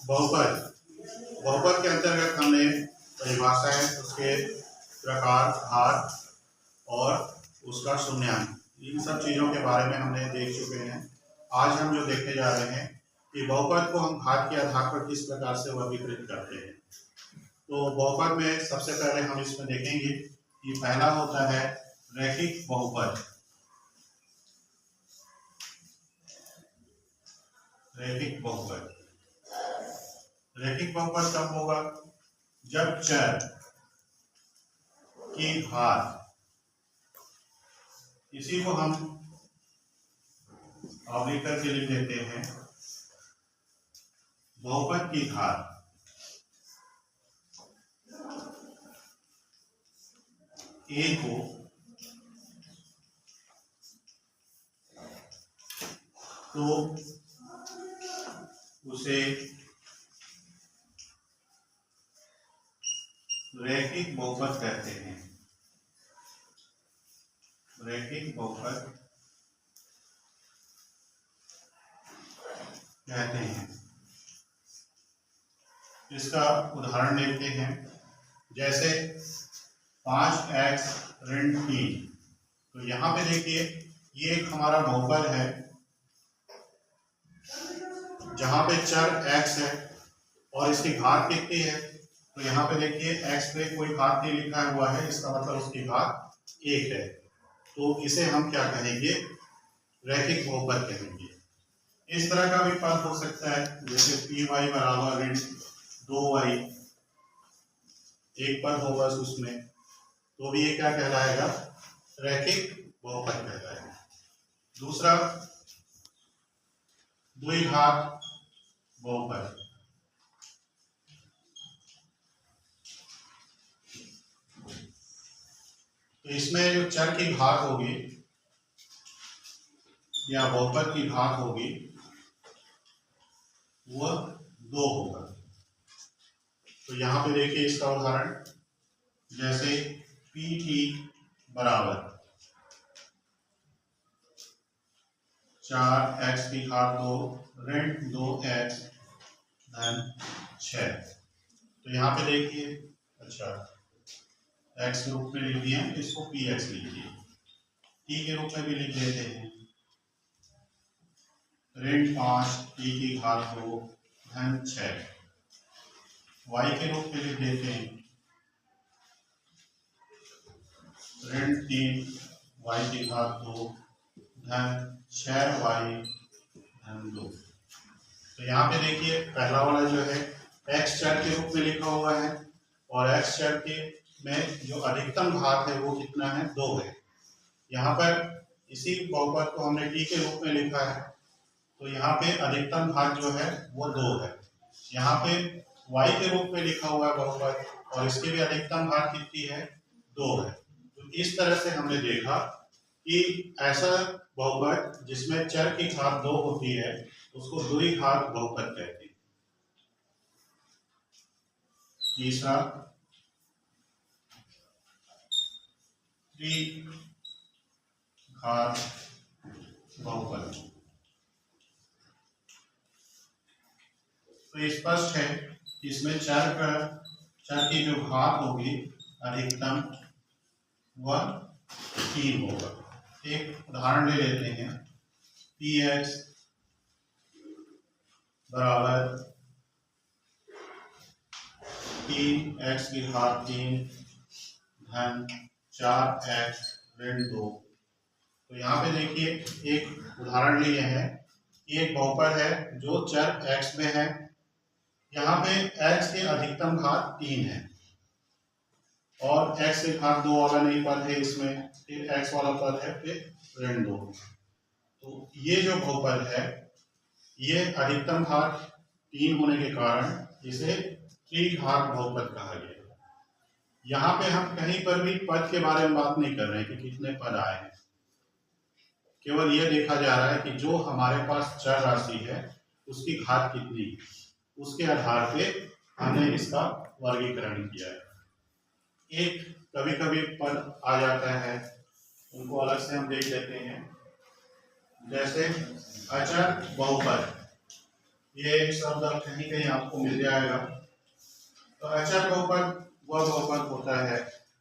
बहुपद बहुपद के अंतर्गत हमने परिभाषाएं, उसके प्रकार, भार और उसका शून्यांक, इन सब चीज़ों के बारे में हमने देख चुके हैं। आज हम जो देखने जा रहे हैं कि बहुपद को हम घात के आधार पर किस प्रकार से वर्गीकृत करते हैं। तो बहुपद में सबसे पहले हम इसमें देखेंगे कि पहला होता है रैखिक बहुपद। रैखिक बहुपद रैखिक बहुपद कब होगा? जब चर की घात, इसी को हम अवलिक करके लिख देते हैं बहुपद की घात ए को तो उसे रैखिक बहुपद कहते हैं। रैखिक बहुपद कहते हैं। इसका उदाहरण देखते हैं, जैसे 5x ऋण 3। तो यहाँ पे देखिए ये एक हमारा बहुपद है जहाँ पे चर x है और इसकी घात कितनी है। तो यहाँ पे देखिए x पे कोई घात नहीं लिखा हुआ है, इसका मतलब उसकी घात 1 है। तो इसे हम क्या कहेंगे? रैखिक बहुपद कहेंगे। इस तरह का भी पद हो सकता है, जैसे py बराबर ऋण 2y, एक पद होगा उसमें, तो भी ये क्या कहलाएगा? रैखिक बहुपद कहलाएगा। दूसरा द्विघात बहुपद। तो इसमें जो चर की घात होगी या बहुपद की घात होगी वह 2 होगा। तो यहाँ पे देखिए इसका उदाहरण, जैसे pt बराबर 4x की घात 2 ऋण 2x धन 6। तो यहाँ पे देखिए, अच्छा x के रूप में लिख दिया, इसको px लिखिए। t के रूप में भी लिख देते हैं, ऋण 5 t की घात 2 धन 6। y के रूप में लिख देते हैं, ऋण 3 y की घात 2 धन 6y धन 2। तो यहाँ पे देखिए पहला वाला जो है x चर के रूप में लिखा हुआ है और x चर के में जो अधिकतम घात है वो कितना है? 2 है। यहाँ पर इसी बहुपद को हमने t के रूप में लिखा है, तो यहाँ पे अधिकतम घात जो है वो 2 है। यहाँ पे y के रूप में लिखा हुआ है बहुपद और इसकी भी अधिकतम घात कितनी है? 2 है। तो इस तरह से हमने देखा कि ऐसा बहुपद जिसमें चर की घात 2 होती है उसको द्विघात बहुपद कहते हैं। तीसरा त्रिघात बहुपद। तो स्पष्ट है कि इसमें चर की जो घात होगी अधिकतम वह 3 होगा। एक उदाहरण ले लेते हैं, px बराबर 3x की घात 3 धन 4x ऋण 2। तो यहाँ पे देखिए एक उदाहरण लिए हैं, एक बहुपद है जो चर x में है। यहाँ पे x की अधिकतम घात 3 है और x की घात 2 वाला नहीं पद है इसमें, फिर x वाला पद है, फिर ऋण 2। तो ये जो बहुपद है ये अधिकतम घात 3 होने के कारण इसे त्रिघात बहुपद कहा गया। यहाँ पे हम कहीं पर भी पद के बारे में बात नहीं कर रहे हैं कि कितने पद आए हैं, केवल यह देखा जा रहा है कि जो हमारे पास चर राशि है उसकी घात कितनी है, उसके आधार पे हमने इसका वर्गीकरण किया है। एक कभी कभी पद आ जाता है, उनको अलग से हम देख लेते हैं, जैसे अचर बहुपद। ये शब्द कहीं कहीं आपको मिल जाएगा। तो अचर बहुपद वह बहुपद होता है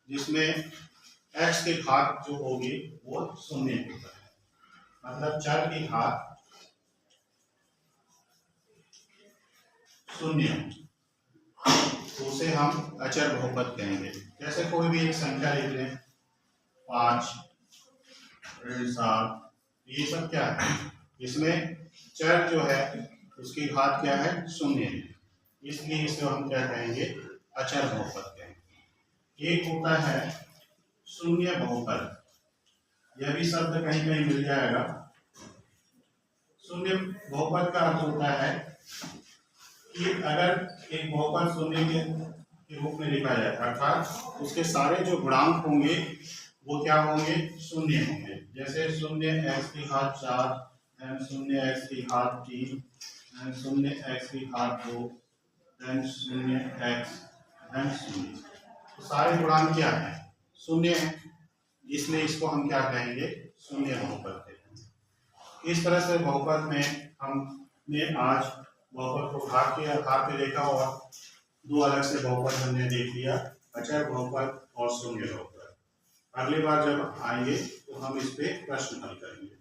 जिसमें x की घात जो होगी वो शून्य होता है, मतलब चर की घात शून्य, तो उसे हम अचर बहुपद कहेंगे। जैसे कोई भी एक संख्या लिख लें 5, 7, ये सब क्या है, इसमें चर जो है उसकी घात क्या है, शून्य है, इसलिए इसे हम क्या कहेंगे, अचर बहुपद कहेंगे। एक होता है शून्य बहुपद, यह भी शब्द कहीं कहीं मिल जाएगा। शून्य बहुपद का अर्थ होता है कि अगर एक बहुपद शून्य के रूप में लिखा जाए, अर्थात उसके सारे जो गुणांक होंगे वो क्या होंगे, शून्य होंगे। जैसे शून्य x की घात 4, एंड शून्य x की घात 3, एंड शून्य x की घात 2, एंड शून्य x, एंड शून्य, तो सारे गुणांक क्या है, शून्य है, इसलिए इसको हम क्या कहेंगे, शून्य बहुपद कहेंगे। इस तरह से बहुपद में हमने आज बहुपद को घात के आधार पे देखा और दो अलग से बहुपद हमने देख लिया, अचर बहुपद और शून्य बहुपद। अगली बार जब आएंगे तो हम इस पे प्रश्न हल करेंगे।